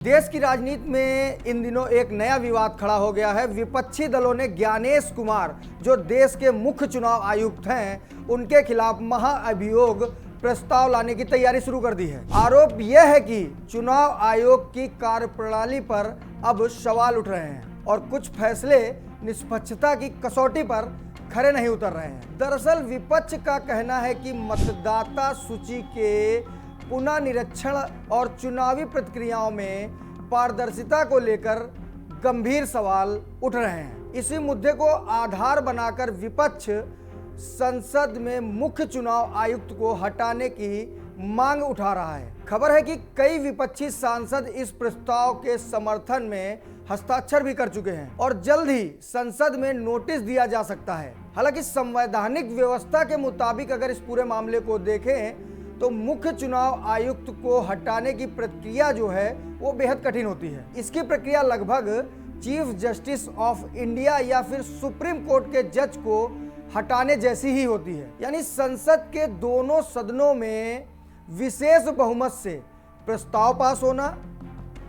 देश की राजनीति में इन दिनों एक नया विवाद खड़ा हो गया है। विपक्षी दलों ने ज्ञानेश कुमार, जो देश के मुख्य चुनाव आयुक्त हैं, उनके खिलाफ महाअभियोग प्रस्ताव लाने की तैयारी शुरू कर दी है। आरोप यह है कि चुनाव आयोग की कार्यप्रणाली पर अब सवाल उठ रहे हैं और कुछ फैसले निष्पक्षता की कसौटी पर खरे नहीं उतर रहे हैं। दरअसल विपक्ष का कहना है कि मतदाता सूची के पुनः निरीक्षण और चुनावी प्रक्रियाओं में पारदर्शिता को लेकर गंभीर सवाल उठ रहे हैं। इसी मुद्दे को आधार बनाकर विपक्ष संसद में मुख्य चुनाव आयुक्त को हटाने की मांग उठा रहा है। खबर है कि कई विपक्षी सांसद इस प्रस्ताव के समर्थन में हस्ताक्षर भी कर चुके हैं और जल्द ही संसद में नोटिस दिया जा सकता है। हालांकि संवैधानिक व्यवस्था के मुताबिक अगर इस पूरे मामले को देखें तो मुख्य चुनाव आयुक्त को हटाने की प्रक्रिया जो है वो बेहद कठिन होती है। इसकी प्रक्रिया लगभग चीफ जस्टिस ऑफ इंडिया या फिर सुप्रीम कोर्ट के जज को हटाने जैसी ही होती है। यानी संसद के दोनों सदनों में विशेष बहुमत से प्रस्ताव पास होना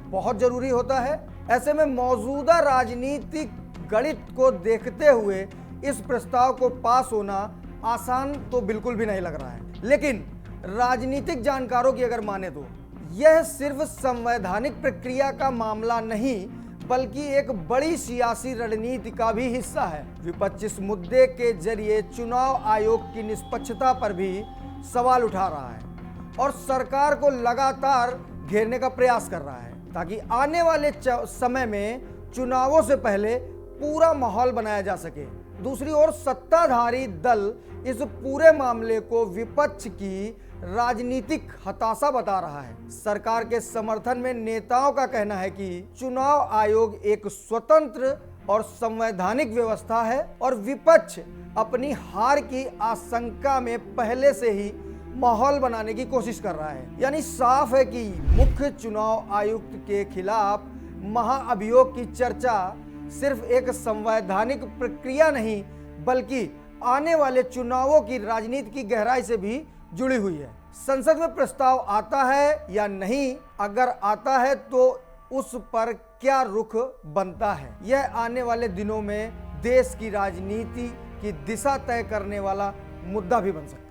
बहुत जरूरी होता है। ऐसे में मौजूदा राजनीतिक गणित को देखते हुए इस प्रस्ताव को पास होना आसान तो बिल्कुल भी नहीं लग रहा है। लेकिन राजनीतिक जानकारों की अगर माने तो यह सिर्फ संवैधानिक प्रक्रिया का मामला नहीं बल्कि एक बड़ी सियासी रणनीति का भी हिस्सा है। विपक्ष इस मुद्दे के जरिए चुनाव आयोग की निष्पक्षता पर भी सवाल उठा रहा है और सरकार को लगातार घेरने का प्रयास कर रहा है ताकि आने वाले समय में चुनावों से पहले पूरा माहौल बनाया जा सके। दूसरी ओर सत्ताधारी दल इस पूरे मामले को विपक्ष की राजनीतिक हताशा बता रहा है। सरकार के समर्थन में नेताओं का कहना है कि चुनाव आयोग एक स्वतंत्र और संवैधानिक व्यवस्था है और विपक्ष अपनी हार की आशंका में पहले से ही माहौल बनाने की कोशिश कर रहा है। यानी साफ है कि मुख्य चुनाव आयुक्त के खिलाफ महाअभियोग की चर्चा सिर्फ एक संवैधानिक प्रक्रिया नहीं बल्कि आने वाले चुनावों की राजनीति की गहराई से भी जुड़ी हुई है। संसद में प्रस्ताव आता है या नहीं, अगर आता है तो उस पर क्या रुख बनता है, यह आने वाले दिनों में देश की राजनीति की दिशा तय करने वाला मुद्दा भी बन सकता है।